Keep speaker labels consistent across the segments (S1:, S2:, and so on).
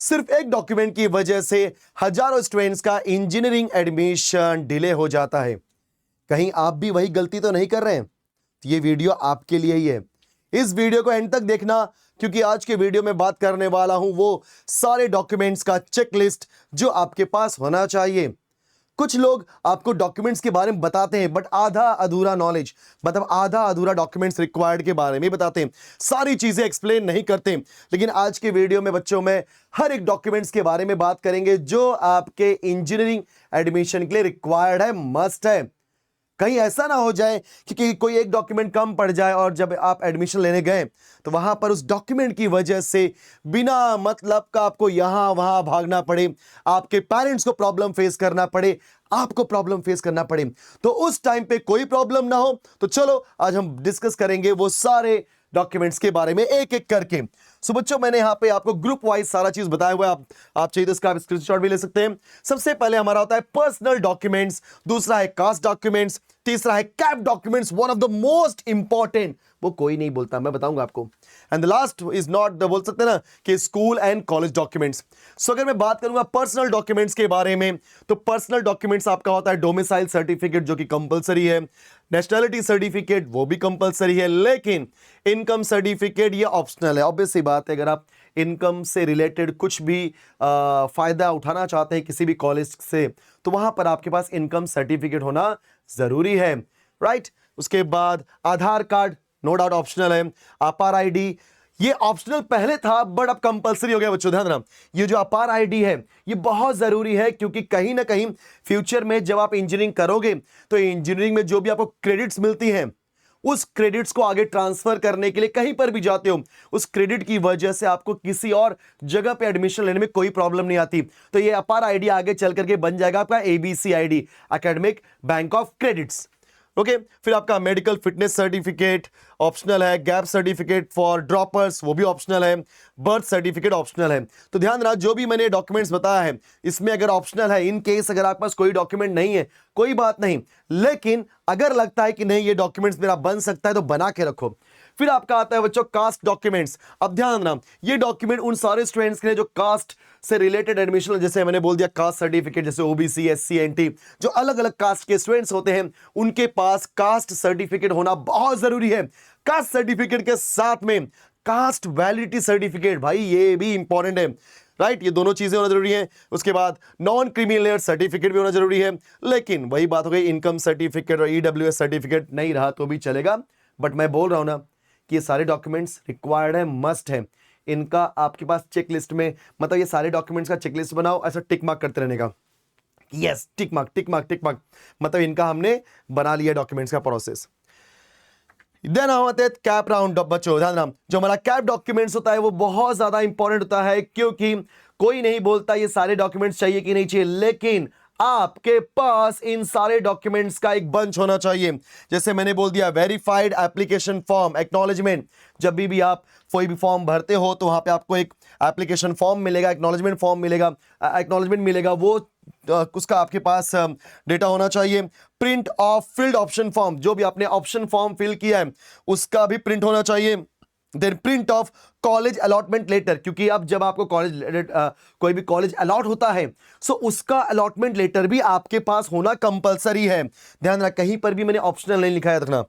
S1: सिर्फ एक डॉक्यूमेंट की वजह से हजारों स्टूडेंट्स का इंजीनियरिंग एडमिशन डिले हो जाता है। कहीं आप भी वही गलती तो नहीं कर रहे हैं? तो ये वीडियो आपके लिए ही है। इस वीडियो को एंड तक देखना, क्योंकि आज के वीडियो में बात करने वाला हूं वो सारे डॉक्यूमेंट्स का चेकलिस्ट जो आपके पास होना चाहिए। कुछ लोग आपको डॉक्यूमेंट्स के बारे में बताते हैं, बट आधा अधूरा नॉलेज, मतलब आधा अधूरा डॉक्यूमेंट्स रिक्वायर्ड के बारे में बताते हैं, सारी चीजें एक्सप्लेन नहीं करते। लेकिन आज के वीडियो में बच्चों में हर एक डॉक्यूमेंट्स के बारे में बात करेंगे जो आपके इंजीनियरिंग एडमिशन के लिए रिक्वायर्ड है, मस्ट है। कहीं ऐसा ना हो जाए कि कोई एक डॉक्यूमेंट कम पड़ जाए और जब आप एडमिशन लेने गए तो वहां पर उस डॉक्यूमेंट की वजह से बिना मतलब का आपको यहां वहां भागना पड़े, आपके पेरेंट्स को प्रॉब्लम फेस करना पड़े, आपको प्रॉब्लम फेस करना पड़े। तो उस टाइम पे कोई प्रॉब्लम ना हो, तो चलो आज हम डिस्कस करेंगे वो सारे डॉक्यूमेंट्स के बारे में एक एक करके। सो बच्चों, मैंने यहां पे आपको ग्रुप वाइज सारा चीज बताया हुआ है। आप चाहिए तो इसका आप स्क्रीनशॉट भी ले सकते हैं। सबसे पहले हमारा होता है पर्सनल डॉक्यूमेंट्स, दूसरा है कास्ट डॉक्यूमेंट्स, तीसरा है cap documents, one of the most important, वो कोई नहीं बोलता, मैं बताऊंगा आपको। And the last is not the, बोल सकते हैं ना कि स्कूल एंड कॉलेज डॉक्यूमेंट्स। सो अगर मैं बात करूंगा पर्सनल डॉक्यूमेंट्स के बारे में, तो पर्सनल डॉक्यूमेंट्स आपका होता है डोमिसाइल सर्टिफिकेट जो कि कंपलसरी है, नेशनलिटी सर्टिफिकेट वो भी कंपलसरी है, लेकिन इनकम सर्टिफिकेट ये ऑप्शनल है। ऑब्वियस सी बात है, अगर आप इनकम से रिलेटेड कुछ भी फायदा उठाना चाहते हैं किसी भी कॉलेज से, तो वहां पर आपके पास इनकम सर्टिफिकेट होना जरूरी है, राइट। उसके बाद आधार कार्ड नो डाउट ऑप्शनल है। अपार आईडी ये ऑप्शनल पहले था बट अब कंपलसरी हो गया बच्चों, ध्यान रखना। ये जो अपार आईडी है ये बहुत जरूरी है, क्योंकि कहीं ना कहीं फ्यूचर में जब आप इंजीनियरिंग करोगे तो इंजीनियरिंग में जो भी आपको क्रेडिट्स मिलती हैं, उस क्रेडिट्स को आगे ट्रांसफर करने के लिए कहीं पर भी जाते हो, उस क्रेडिट की वजह से आपको किसी और जगह पे एडमिशन लेने में कोई प्रॉब्लम नहीं आती। तो ये अपार आईडी आगे चल करके बन जाएगा आपका ABC ID, academic bank of credits. Okay, फिर आपका मेडिकल फिटनेस सर्टिफिकेट ऑप्शनल है, गैप सर्टिफिकेट फॉर ड्रॉपर्स वो भी ऑप्शनल है, बर्थ सर्टिफिकेट ऑप्शनल है। तो ध्यान रखना, जो भी मैंने डॉक्यूमेंट्स बताया है इसमें अगर ऑप्शनल है, इन केस अगर आपके पास कोई डॉक्यूमेंट नहीं है कोई बात नहीं, लेकिन अगर लगता है कि नहीं ये डॉक्यूमेंट्स मेरा बन सकता है तो बना के रखो। फिर आपका आता है बच्चों कास्ट डॉक्यूमेंट्स। अब ध्यान रखना, ये डॉक्यूमेंट उन सारे स्टूडेंट्स के लिए जो कास्ट से रिलेटेड एडमिशन, जैसे मैंने बोल दिया कास्ट सर्टिफिकेट, जैसे ओबीसी, एससी, एनटी, जो अलग अलग कास्ट के स्टूडेंट्स होते हैं उनके पास कास्ट सर्टिफिकेट होना बहुत जरूरी है। कास्ट सर्टिफिकेट के साथ में कास्ट वैलिडिटी सर्टिफिकेट, भाई ये भी इंपॉर्टेंट है, राइट। ये दोनों चीजें होना जरूरी है। उसके बाद नॉन क्रिमिनल सर्टिफिकेट भी होना जरूरी है, लेकिन वही बात हो गई, इनकम सर्टिफिकेट और ईडब्ल्यूएस सर्टिफिकेट नहीं रहा तो भी चलेगा। बट मैं बोल रहा हूं ना कि ये सारे डॉक्यूमेंट्स रिक्वायर्ड है, मस्ट है। इनका आपके पास चेक लिस्ट में, मतलब ये सारे डॉक्यूमेंट्स का चेक लिस्ट बनाओ, ऐसा टिक मार्क करते रहने का, yes tick mark tick mark tick mark, मतलब इनका हमने बना लिया डॉक्यूमेंट्स का प्रोसेस। देन आते हैं कैप राउंड। बच्चों ध्यान रखना, जो हमारा कैप डॉक्यूमेंट्स होता है वो बहुत ज्यादा इंपॉर्टेंट होता है, क्योंकि कोई नहीं बोलता ये सारे डॉक्यूमेंट्स चाहिए कि नहीं चाहिए, लेकिन आपके पास इन सारे डॉक्यूमेंट्स का एक बंच होना चाहिए। जैसे मैंने बोल दिया वेरीफाइड एप्लीकेशन फॉर्म, एक्नॉलेजमेंट, जब भी आप कोई भी फॉर्म भरते हो तो वहां पे आपको एक एप्लीकेशन फॉर्म मिलेगा, एक्नॉलेजमेंट फॉर्म मिलेगा, एक्नॉलेजमेंट मिलेगा, वो उसका आपके पास डेटा होना चाहिए। Print of field option form, जो भी आपने ऑप्शन फॉर्म फिल किया है उसका भी प्रिंट होना चाहिए। Then print of college allotment letter, क्योंकि अब जब आपको कॉलेज कोई भी कॉलेज अलॉट होता है सो उसका अलॉटमेंट लेटर भी आपके पास होना कंपलसरी है। ध्यान रखना, कहीं पर भी मैंने ऑप्शनल नहीं लिखा है, रखना।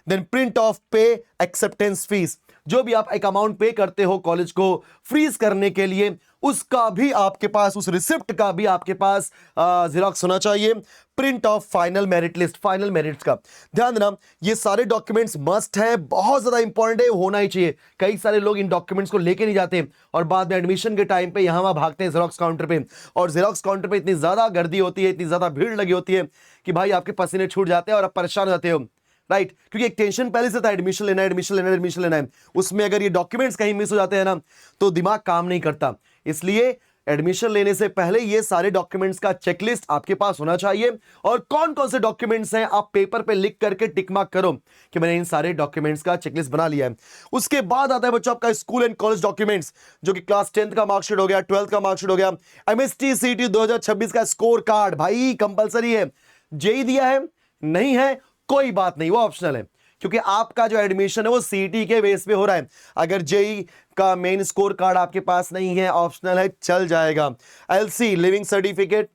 S1: देन प्रिंट ऑफ पे एक्सेप्टेंस फीस, जो भी आप एक अमाउंट पे करते हो कॉलेज को फ्रीज करने के लिए, उसका भी आपके पास, उस रिसिप्ट का भी आपके पास जेरॉक्स होना चाहिए। Print of final merit list, final merits का ध्यान देना, ये सारे डॉक्यूमेंट्स मस्ट है, बहुत ज्यादा इंपॉर्टेंट है, होना ही चाहिए। कई सारे लोग इन डॉक्यूमेंट्स को लेके नहीं जाते और बाद में एडमिशन के टाइम पे यहां वहां भागते हैं जेरॉक्स काउंटर पे, और जेरॉक्स काउंटर पे इतनी ज्यादा गर्दी होती है, इतनी ज्यादा भीड़ लगी होती है कि भाई आपके पसीने छूट जाते हैं और आप परेशान हो जाते हो, राइट। क्योंकि एक टेंशन पहले से था, एडमिशन लेना है, एडमिशन लेना है, एडमिशन लेना है, उसमें अगर ये डॉक्यूमेंट्स कहीं मिस हो जाते हैं ना तो दिमाग काम नहीं करता। इसलिए एडमिशन लेने से पहले ये सारे डॉक्यूमेंट्स का चेकलिस्ट आपके पास होना चाहिए, और कौन कौन से डॉक्यूमेंट्स हैं आप पेपर पे लिख करके टिक मार्क करो कि मैंने इन सारे डॉक्यूमेंट्स का चेकलिस्ट बना लिया है। उसके बाद आता है बच्चों आपका स्कूल एंड कॉलेज डॉक्यूमेंट्स, जो कि क्लास 10th का मार्कशीट हो गया, 12th का मार्कशीट हो गया, एमएसटी सीटी 2026 का स्कोर कार्ड, भाई कंपलसरी है। जेई दिया है नहीं है कोई बात नहीं, वो ऑप्शनल है, क्योंकि आपका जो एडमिशन है वो सीईटी के बेस पे हो रहा है। अगर जेई का मेन स्कोर कार्ड आपके पास नहीं है, ऑप्शनल है, चल जाएगा। एलसी लिविंग सर्टिफिकेट,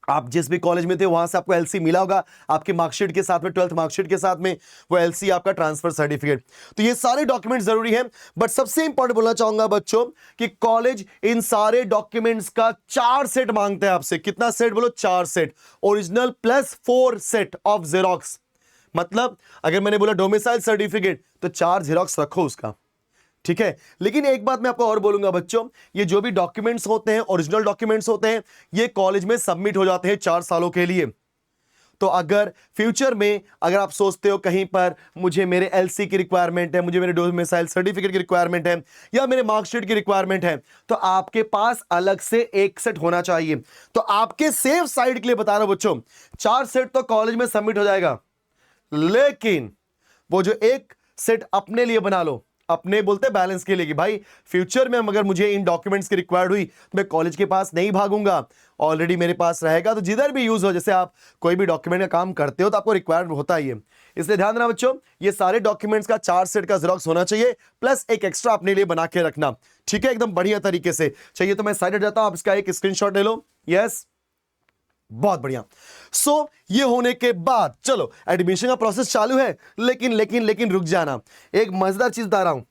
S1: आप जिस भी कॉलेज में थे वहां से आपको एलसी मिला होगा, आपके मार्कशीट के साथ में, 12th मार्कशीट के साथ में वो एलसी आपका ट्रांसफर सर्टिफिकेट। तो ये सारे डॉक्यूमेंट जरूरी हैं। बट सबसे इंपॉर्टेंट बोलना चाहूंगा बच्चों कि कॉलेज इन सारे डॉक्यूमेंट्स का 4 सेट मांगते हैं आपसे। कितना सेट बोलो? 4 set, original plus 4 set of xerox. मतलब अगर मैंने बोला डोमिसाइल सर्टिफिकेट तो 4 जेरोक्स रखो उसका, ठीक है। लेकिन एक बात मैं आपको और बोलूंगा बच्चों, ये जो भी डॉक्यूमेंट्स होते हैं, ओरिजिनल डॉक्यूमेंट्स होते हैं, ये कॉलेज में सबमिट हो जाते हैं 4 सालों के लिए। तो अगर फ्यूचर में अगर आप सोचते हो कहीं पर मुझे मेरे एलसी की रिक्वायरमेंट है, मुझे मेरे डोमिसाइल सर्टिफिकेट की रिक्वायरमेंट है, या मेरे मार्कशीट की रिक्वायरमेंट है, तो आपके पास अलग से एक सेट होना चाहिए। तो आपके सेफ साइड के लिए बता रहा हूं बच्चों, 4 सेट तो कॉलेज में सबमिट हो जाएगा, लेकिन वो जो एक सेट अपने लिए बना लो, अपने बोलते बैलेंस के लिए, कि भाई फ्यूचर में अगर मुझे इन डॉक्यूमेंट्स की रिक्वायर्ड हुई तो मैं कॉलेज के पास नहीं भागूंगा, ऑलरेडी मेरे पास रहेगा। तो जिधर भी यूज हो, जैसे आप कोई भी डॉक्यूमेंट का काम करते हो तो आपको रिक्वायर्ड होता ही है, इसलिए ध्यान रखना बच्चों, ये सारे डॉक्यूमेंट्स का 4 सेट का जेरॉक्स होना चाहिए, प्लस एक एक्स्ट्रा अपने लिए बना के रखना, ठीक है, एकदम बढ़िया तरीके से। चाहिए तो मैं साइड हट जाता हूं, आप इसका एक स्क्रीनशॉट ले लो। यस, बहुत बढ़िया। सो ये होने के बाद चलो एडमिशन का प्रोसेस चालू है, लेकिन रुक जाना, एक मजेदार चीज बता रहा हूं,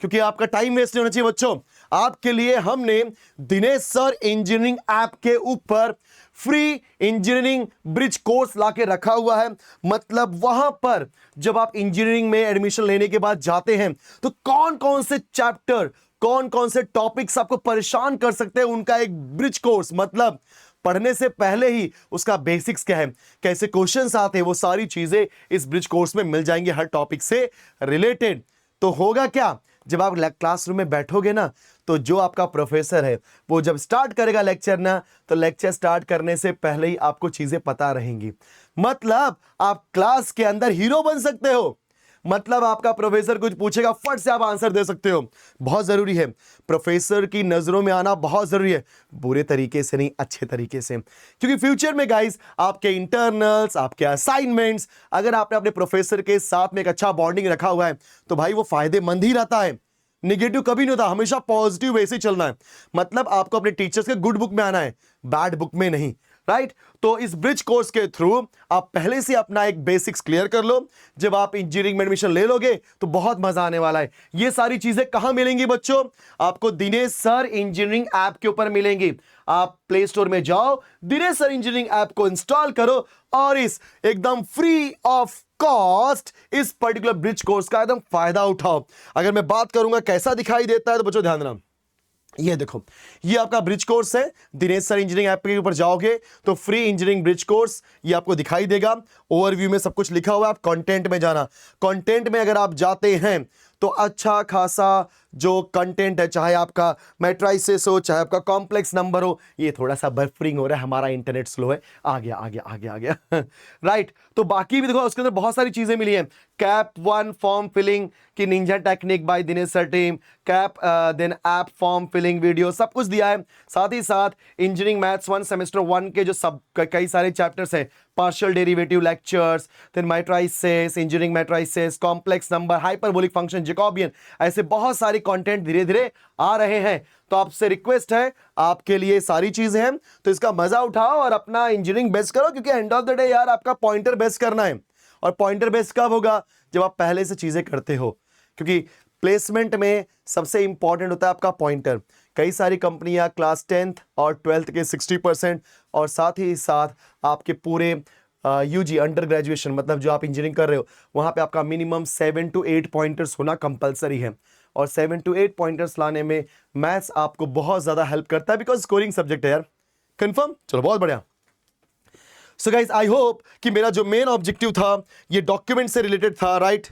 S1: क्योंकि आपका टाइम वेस्ट नहीं होना चाहिए बच्चों। आपके लिए हमने दिनेश सर इंजीनियरिंग ऐप के ऊपर फ्री इंजीनियरिंग ब्रिज कोर्स लाके रखा हुआ है। मतलब वहां पर जब आप इंजीनियरिंग में एडमिशन लेने के बाद जाते हैं तो कौन कौन से चैप्टर, कौन कौन से टॉपिक्स आपको परेशान कर सकते हैं, उनका एक ब्रिज कोर्स, मतलब पढ़ने से पहले ही उसका बेसिक्स क्या है, कैसे क्वेश्चंस आते हैं, वो सारी चीजें इस ब्रिज कोर्स में मिल जाएंगी, हर टॉपिक से रिलेटेड। तो होगा क्या, जब आप क्लासरूम में बैठोगे ना, तो जो आपका प्रोफेसर है वो जब स्टार्ट करेगा लेक्चर ना, तो लेक्चर स्टार्ट करने से पहले ही आपको चीजें पता रहेंगी। मतलब आप क्लास के अंदर हीरो बन सकते हो। मतलब आपका प्रोफेसर कुछ पूछेगा, फट से आप आंसर दे सकते हो। बहुत जरूरी है, प्रोफेसर की नजरों में आना बहुत जरूरी है, बुरे तरीके से नहीं, अच्छे तरीके से। क्योंकि फ्यूचर में गाइस आपके इंटरनल्स, आपके असाइनमेंट्स, अगर आपने अपने प्रोफेसर के साथ में एक अच्छा बॉन्डिंग रखा हुआ है तो भाई वो फायदेमंद ही रहता है, निगेटिव कभी नहीं होता, हमेशा पॉजिटिव वैसे ही चलना है। मतलब आपको अपने टीचर्स के गुड बुक में आना है, बैड बुक में नहीं, राइट। तो इस ब्रिज कोर्स के थ्रू आप पहले से अपना एक बेसिक्स क्लियर कर लो, जब आप इंजीनियरिंग में एडमिशन ले लोगे तो बहुत मजा आने वाला है। ये सारी चीजें कहां मिलेंगी बच्चों? आपको दिनेश सर इंजीनियरिंग ऐप के ऊपर मिलेंगी। आप प्ले स्टोर में जाओ, दिनेश सर इंजीनियरिंग ऐप को इंस्टॉल करो और इस एकदम फ्री ऑफ कॉस्ट इस पर्टिकुलर ब्रिज कोर्स का एकदम फायदा उठाओ। अगर मैं बात करूंगा कैसा दिखाई देता है तो बच्चों ध्यान देना, ये देखो, ये आपका ब्रिज कोर्स है। दिनेश सर इंजीनियरिंग ऐप के ऊपर जाओगे तो फ्री इंजीनियरिंग ब्रिज कोर्स ये आपको दिखाई देगा। ओवरव्यू में सब कुछ लिखा हुआ है, आप कंटेंट में जाना। कंटेंट में अगर आप जाते हैं तो अच्छा खासा जो कंटेंट है, चाहे आपका मैट्राइसिस हो, चाहे आपका कॉम्प्लेक्स नंबर हो, ये थोड़ा सा बफरिंग हो रहा है, हमारा इंटरनेट स्लो है, आ गया राइट। तो बाकी भी देखो, उसके अंदर बहुत सारी चीजें मिली हैं। कैप 1 फॉर्म फिलिंग की ninja technique by Dinesh sir team, CAP then app form filling video, सब कुछ दिया है। साथ ही साथ इंजीनियरिंग मैथ्स 1 सेमेस्टर 1 के जो सब कई सारे चैप्टर्स हैं, partial derivative lectures, then matrices, engineering matrices, complex number, hyperbolic function, Jacobian, ऐसे बहुत सारे कंटेंट धीरे धीरे आ रहे हैं। तो आपसे रिक्वेस्ट है, आपके लिए सारी चीजें हैं, तो इसका मजा उठाओ और अपना इंजीनियरिंग बेस्ट करो। क्योंकि एंड ऑफ द डे यार आपका पॉइंटर बेस्ट करना है, और पॉइंटर बेस्ट कब होगा? जब आप पहले से चीजें करते हो। क्योंकि प्लेसमेंट में सबसे इंपॉर्टेंट होता है आपका पॉइंटर। कई सारी कंपनियां क्लास 10th और 12th के 60% और साथ ही साथ आपके पूरे यूजी अंडर ग्रेजुएशन, मतलब जो आप इंजीनियरिंग कर रहे हो, वहां पे आपका मिनिमम 7 to 8 पॉइंटर्स होना कंपलसरी है। और 7 to 8 पॉइंटर्स लाने में मैथ्स आपको बहुत ज्यादा हेल्प करता है, बिकॉज स्कोरिंग सब्जेक्ट है यार। कंफर्म? चलो बहुत बढ़िया। सो गाइस, आई होप कि मेरा जो मेन ऑब्जेक्टिव था ये डॉक्यूमेंट से रिलेटेड था, राइट।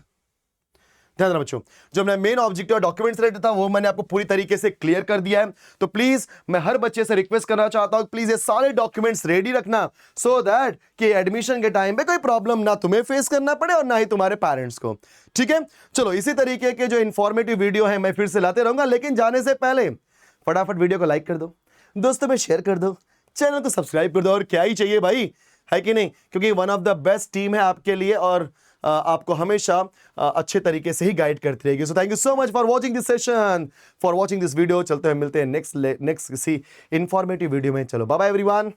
S1: ध्यान रखना बच्चों, जो मेरा मेन ऑब्जेक्टिव डॉक्यूमेंट से रिलेटेड था वो मैंने आपको पूरी तरीके से क्लियर कर दिया है। तो प्लीज मैं हर बच्चे से रिक्वेस्ट करना चाहता हूं, प्लीज ये सारे डॉक्यूमेंट्स रेडी रखना, सो दैट कि एडमिशन के टाइम पे कोई प्रॉब्लम ना तुम्हें फेस करना पड़े और ना ही तुम्हारे पेरेंट्स को। ठीक है, चलो इसी तरीके के जो इंफॉर्मेटिव वीडियो है मैं फिर से लाते रहूंगा, लेकिन जाने से पहले फटाफट वीडियो को लाइक कर दो, दोस्तों में शेयर कर दो, चैनल को सब्सक्राइब कर दो, और क्या ही चाहिए भाई, है कि नहीं? क्योंकि one of the best team है आपके लिए, और आपको हमेशा अच्छे तरीके से ही गाइड करती रहेगी। So thank you so much for watching this session, for watching this video. चलते हैं, मिलते हैं नेक्स्ट किसी इंफॉर्मेटिव वीडियो में। चलो बाय बाय एवरीवन।